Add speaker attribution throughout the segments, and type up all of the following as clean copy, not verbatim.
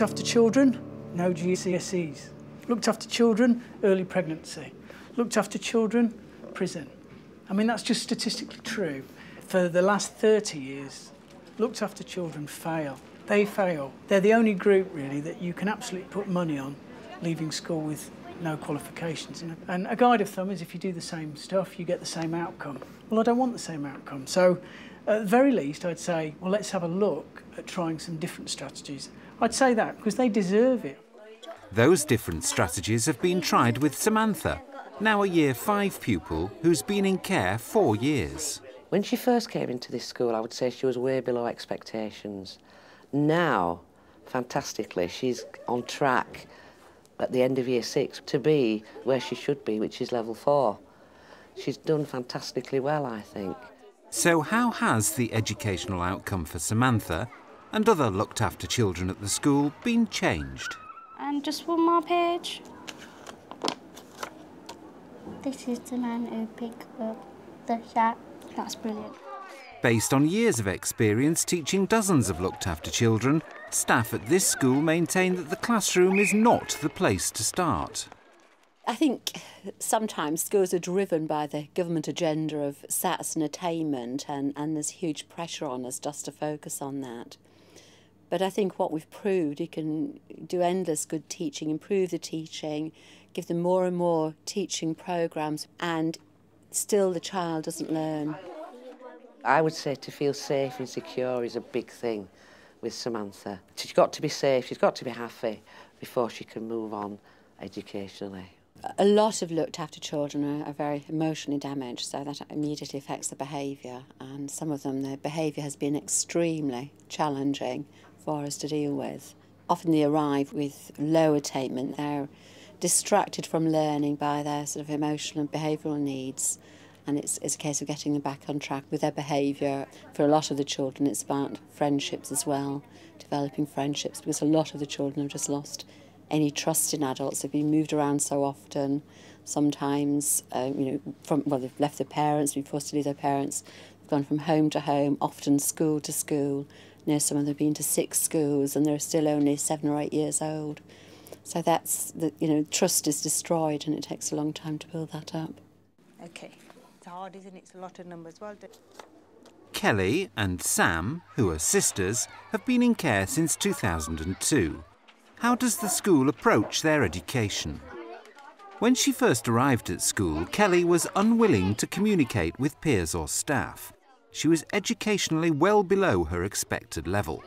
Speaker 1: Looked after children, no GCSEs. Looked after children, early pregnancy. Looked after children, prison. I mean, that's just statistically true. For the last 30 years, looked after children fail. They fail. They're the only group, really, that you can absolutely put money on leaving school with no qualifications. And a guide of thumb is if you do the same stuff, you get the same outcome. Well, I don't want the same outcome. So, at the very least, I'd say, well, let's have a look at trying some different strategies. I'd say that, because they deserve it.
Speaker 2: Those different strategies have been tried with Samantha, now a Year 5 pupil who's been in care 4 years.
Speaker 3: When she first came into this school, I would say she was way below expectations. Now, fantastically, she's on track at the end of Year 6 to be where she should be, which is level 4. She's done fantastically well, I think.
Speaker 2: So how has the educational outcome for Samantha and other looked-after children at the school been changed?
Speaker 4: And just one more page.
Speaker 5: This is the man who picked up the shark.
Speaker 4: That's brilliant.
Speaker 2: Based on years of experience teaching dozens of looked-after children, staff at this school maintain that the classroom is not the place to start.
Speaker 6: I think sometimes schools are driven by the government agenda of SATs and attainment, and there's huge pressure on us just to focus on that. But I think what we've proved, you can do endless good teaching, improve the teaching, give them more and more teaching programmes, and still the child doesn't learn.
Speaker 3: I would say to feel safe and secure is a big thing with Samantha. She's got to be safe, she's got to be happy before she can move on educationally.
Speaker 6: A lot of looked after children are very emotionally damaged, so that immediately affects the behaviour, and some of them, their behaviour has been extremely challenging for us to deal with. Often they arrive with low attainment, they're distracted from learning by their sort of emotional and behavioural needs, and it's a case of getting them back on track with their behaviour. For a lot of the children it's about friendships as well, developing friendships, because a lot of the children have just lost any trust in adults. They've been moved around so often, sometimes, they've left their parents, been forced to leave their parents, they've gone from home to home, often school to school. You know, some of them have been to 6 schools and they're still only 7 or 8 years old. So that's, trust is destroyed, and it takes a long time to build that up.
Speaker 7: OK, it's hard, isn't it? It's a lot of numbers. Well done.
Speaker 2: Kelly and Sam, who are sisters, have been in care since 2002. How does the school approach their education? When she first arrived at school, Kelly was unwilling to communicate with peers or staff. She was educationally well below her expected level.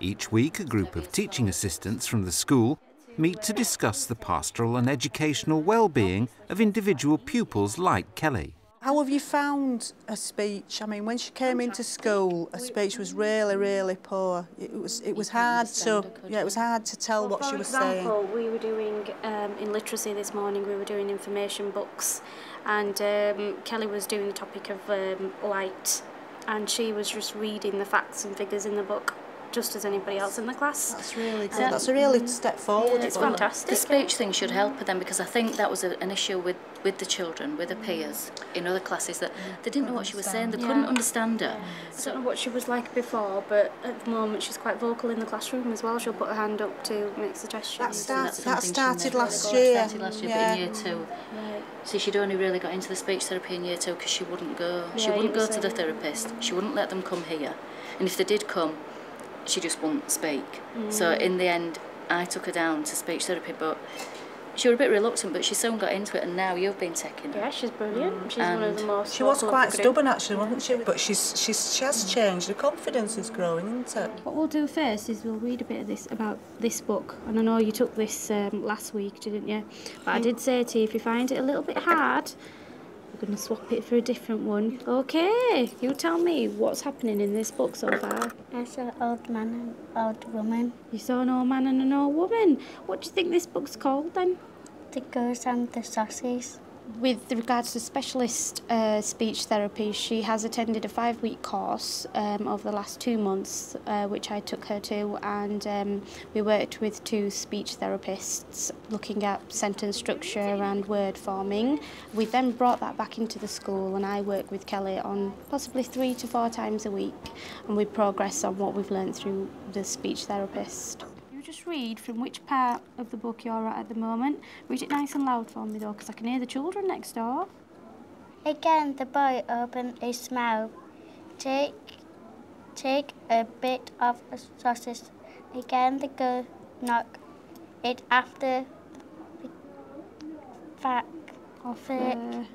Speaker 2: Each week, a group of teaching assistants from the school meet to discuss the pastoral and educational well-being of individual pupils like Kelly.
Speaker 7: How have you found her speech? I mean, when she came into school, her speech was really, really poor. It was hard to tell what she was saying.
Speaker 4: For example, we were doing in literacy this morning. We were doing information books, and Kelly was doing the topic of light, and she was just reading the facts and figures in the book, just as anybody else in the class.
Speaker 7: That's really good. That's a really step forward.
Speaker 4: Yeah, it's fantastic.
Speaker 8: The speech thing should help her then, because I think that was an issue with the children, with her peers in other classes, that they didn't know what she was saying, they couldn't understand her.
Speaker 4: I don't know what she was like before, but at the moment she's quite vocal in the classroom as well. She'll put her hand up to make suggestions.
Speaker 7: That started last year.
Speaker 8: But in Year 2.
Speaker 4: Right.
Speaker 8: See, she'd only really got into the speech therapy in Year 2 because she wouldn't go. She wouldn't go to the therapist. She wouldn't let them come here. And if they did come, she just wouldn't speak. So in the end, I took her down to speech therapy, but she was a bit reluctant, but she soon got into it, and now you've been taking her.
Speaker 4: Yeah, she's brilliant. She's one of the most...
Speaker 7: She was quite stubborn, actually, wasn't she? But she has changed. Her confidence is growing, isn't it?
Speaker 4: What we'll do first is we'll read a bit of about this book. And I know you took this last week, didn't you? But I did say to you, if you find it a little bit hard, we're going to swap it for a different one. OK, you tell me what's happening in this book so far.
Speaker 5: I saw an old man and an old woman.
Speaker 4: You saw an old man and an old woman. What do you think this book's called then?
Speaker 5: The Girls and the Sausages.
Speaker 4: With regards to specialist speech therapy, she has attended a 5-week course over the last 2 months, which I took her to, and we worked with 2 speech therapists looking at sentence structure and word forming. We then brought that back into the school, and I work with Kelly on possibly 3 to 4 times a week, and we progress on what we've learned through the speech therapist. just read from which part of the book you're at the moment. Read it nice and loud for me, though, because I can hear the children next door.
Speaker 5: Again, the boy opened his mouth. Take a bit of a sausage. Again, the girl knocked it after the back of it.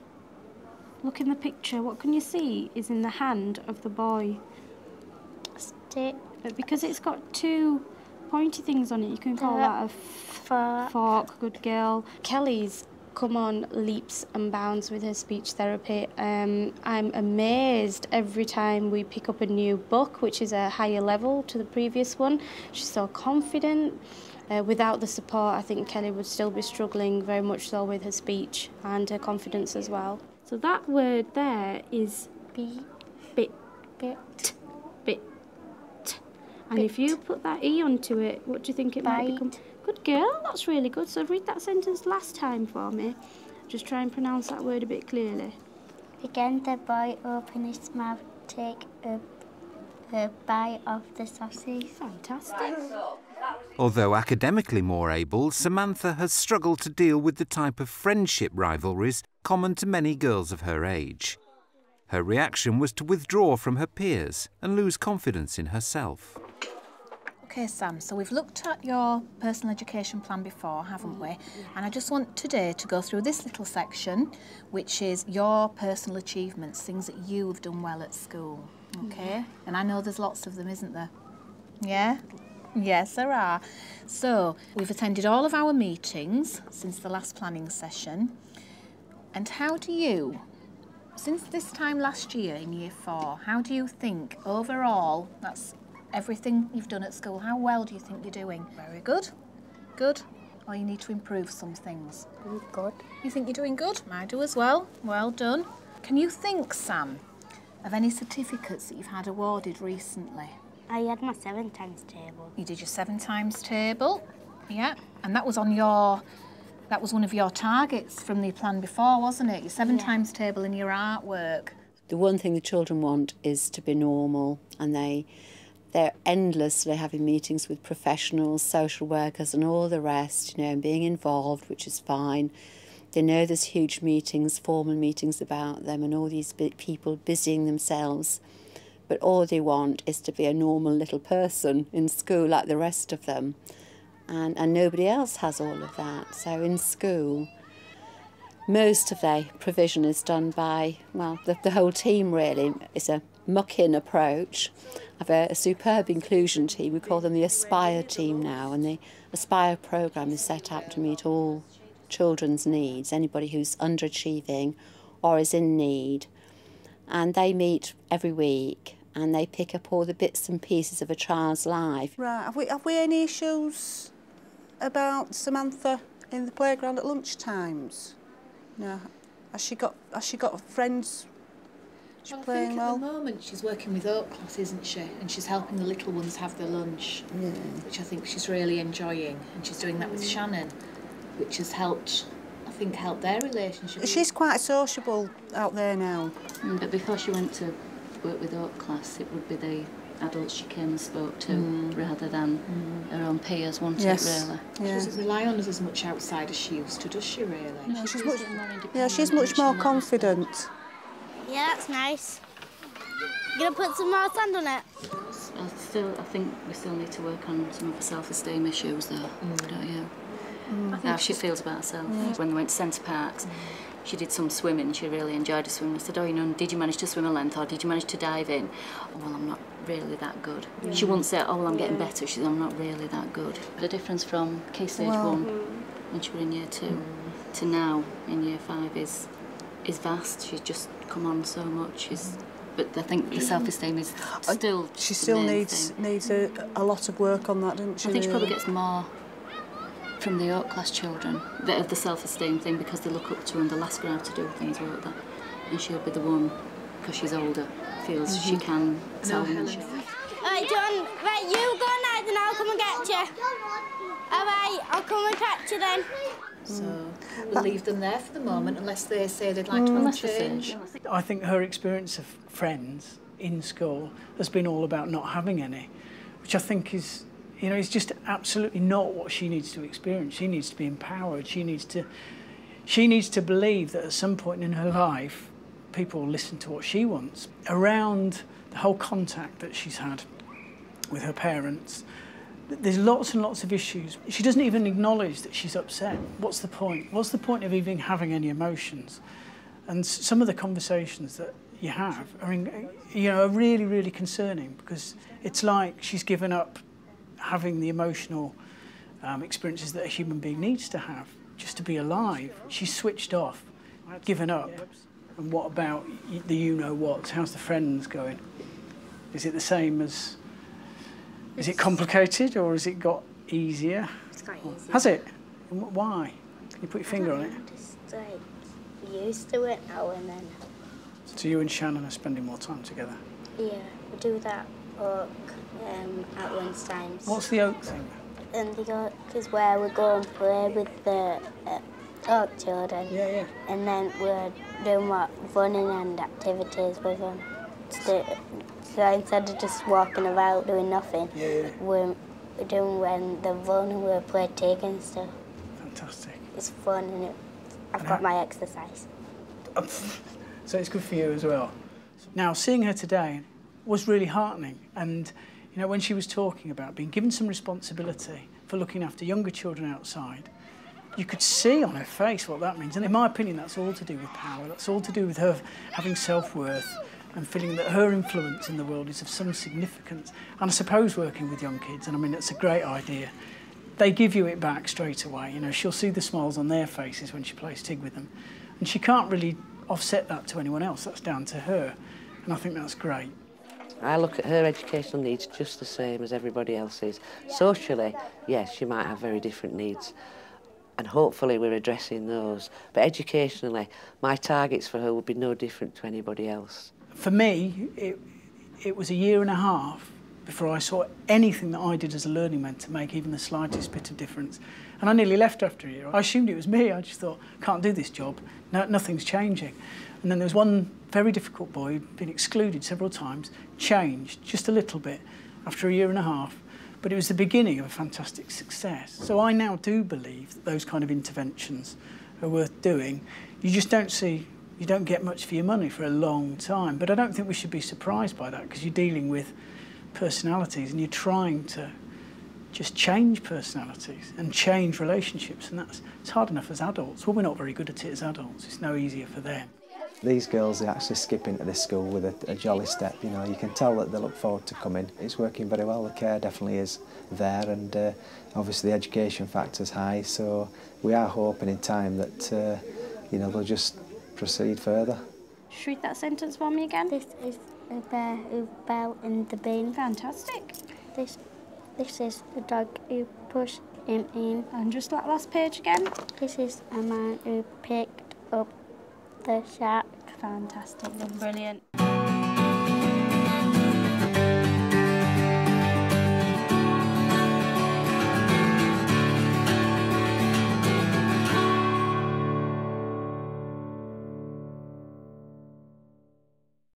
Speaker 4: Look in the picture. What can you see is in the hand of the boy.
Speaker 5: Stick.
Speaker 4: But because it's got two pointy things on it, you can call that a fork. Good girl. Kelly's come on leaps and bounds with her speech therapy. I'm amazed every time we pick up a new book, which is a higher level to the previous one. She's so confident. Without the support, I think Kelly would still be struggling very much so with her speech and her confidence as well. So that word there is bit. And if you put that E onto it, what do you think it might become? Good girl, that's really good. So read that sentence last time for me. Just try and pronounce that word a bit clearly.
Speaker 5: Again, the boy opened his mouth, take a bite of the sausage.
Speaker 4: Fantastic.
Speaker 2: Although academically more able, Samantha has struggled to deal with the type of friendship rivalries common to many girls of her age. Her reaction was to withdraw from her peers and lose confidence in herself.
Speaker 9: OK, Sam, so we've looked at your personal education plan before, haven't we? And I just want today to go through this little section, which is your personal achievements, things that you have done well at school, OK? And I know there's lots of them, isn't there? Yeah? Yes, there are. So we've attended all of our meetings since the last planning session. And how do you, since this time last year in Year 4, how do you think overall, that's everything you've done at school, how well do you think you're doing? Very good. Good. Or you need to improve some things?
Speaker 5: Good.
Speaker 9: You think you're doing good? I do as well. Well done. Can you think, Sam, of any certificates that you've had awarded recently?
Speaker 5: I had my 7 times table.
Speaker 9: You did your 7 times table, yeah, and that was on your, that was one of your targets from the plan before, wasn't it? Your 7 times table in your artwork.
Speaker 6: The one thing the children want is to be normal, and they're endlessly having meetings with professionals, social workers and all the rest, you know, and being involved, which is fine. They know there's huge meetings, formal meetings about them and all these people busying themselves. But all they want is to be a normal little person in school like the rest of them. And nobody else has all of that. So in school, most of their provision is done by, well, the whole team really. It's a muck-in approach. I have a superb inclusion team. We call them the Aspire team now. And the Aspire programme is set up to meet all children's needs, anybody who's underachieving or is in need. And they meet every week and they pick up all the bits and pieces of a child's life.
Speaker 7: Right, have we any issues about Samantha in the playground at lunch times? No. Has she got friends?
Speaker 9: Well, I think at the moment she's working with Oak Class, isn't she? And she's helping the little ones have their lunch, which I think she's really enjoying. And she's doing that with Shannon, which has helped, I think, help their relationship.
Speaker 7: She's quite sociable out there now.
Speaker 8: But before she went to work with Oak Class, it would be the adults she came and spoke to rather than her own peers, wasn't it, really?
Speaker 7: Yeah.
Speaker 9: She doesn't rely on us as much outside as she used to, does she, really?
Speaker 8: No,
Speaker 7: she's much more confident.
Speaker 5: Yeah, that's nice. You gonna put some more sand on it?
Speaker 8: I think we still need to work on some of the self-esteem issues though, don't you? How she feels about herself. When they went to Centre Parks, she did some swimming, she really enjoyed the swimming. I said, oh, you know, did you manage to swim a length or did you manage to dive in? Oh, well, I'm not really that good. She wouldn't say, oh, well, I'm getting better. She said, I'm not really that good. The difference from Key Stage 1, when she was in Year 2, to now in Year 5 is vast. She's just come on so much. But I think the self-esteem is still
Speaker 7: She still needs a lot of work on that, doesn't she?
Speaker 8: I think she probably gets more from the Oak Class children, of the self-esteem thing, because they look up to her and they'll ask her how to do things like that. And she'll be the one, because she's older, feels she can tell them.
Speaker 5: Alright, John, right, you go now, then I'll come and get you. Alright, I'll come and catch you then.
Speaker 9: So we'll leave them there for the moment unless they say they'd like to have a change.
Speaker 1: I think her experience of friends in school has been all about not having any, which I think is You know, it's just absolutely not what she needs to experience. She needs to be empowered. She needs to believe that at some point in her life, people will listen to what she wants. Around the whole contact that she's had with her parents, there's lots and lots of issues. She doesn't even acknowledge that she's upset. What's the point? What's the point of even having any emotions? And some of the conversations that you have are, are really, really concerning, because it's like she's given up having the emotional experiences that a human being needs to have just to be alive. She's switched off, given up. And what about the you-know-what? How's the friends going? Is it the same as... Is it complicated, or has it got easier?
Speaker 5: It's got easier.
Speaker 1: Has it? Why? Can you put your finger on it?
Speaker 5: Just like used to it now and then.
Speaker 1: So you and Shannon are spending more time together?
Speaker 5: Yeah, we do that oak at lunchtimes.
Speaker 1: What's the oak thing?
Speaker 5: And the oak is where we go and play with the oak children.
Speaker 1: Yeah, yeah.
Speaker 5: And then we're doing running and activities with them. So instead of just walking about doing nothing, we're doing when they're running, we play tag and stuff.
Speaker 1: Fantastic.
Speaker 5: It's fun, and I've got my exercise.
Speaker 1: So it's good for you as well. Now, seeing her today was really heartening, and you know, when she was talking about being given some responsibility for looking after younger children outside, you could see on her face what that means. And in my opinion, that's all to do with power. That's all to do with her having self-worth and feeling that her influence in the world is of some significance. And I suppose working with young kids, and I mean, it's a great idea, they give you it back straight away. You know, she'll see the smiles on their faces when she plays tig with them. And she can't really offset that to anyone else. That's down to her. And I think that's great.
Speaker 3: I look at her educational needs just the same as everybody else's. Socially, yes, she might have very different needs, and hopefully we're addressing those. But educationally, my targets for her would be no different to anybody else.
Speaker 1: For me, it was a year and a half before I saw anything that I did as a learning mentor make even the slightest bit of difference. And I nearly left after a year. I assumed it was me. I just thought, can't do this job. No, nothing's changing. And then there was one very difficult boy who'd been excluded several times, changed just a little bit after a year and a half. But it was the beginning of a fantastic success. So I now do believe that those kind of interventions are worth doing. You just don't see, you don't get much for your money for a long time. But I don't think we should be surprised by that, because you're dealing with personalities and you're trying to just change personalities and change relationships, and it's hard enough as adults. Well, we're not very good at it as adults. It's no easier for them.
Speaker 10: These girls, they actually skip into this school with a jolly step, you know. You can tell that they look forward to coming. It's working very well. The care definitely is there, and obviously the education factor's high, so we are hoping in time that you know, they'll just proceed further.
Speaker 4: Just read that sentence for me again.
Speaker 5: This is a bear who fell in the bin.
Speaker 4: Fantastic.
Speaker 5: This is a dog who pushed him in.
Speaker 4: And just that last page again.
Speaker 5: This is a man who picked up the shark.
Speaker 4: Fantastic, brilliant.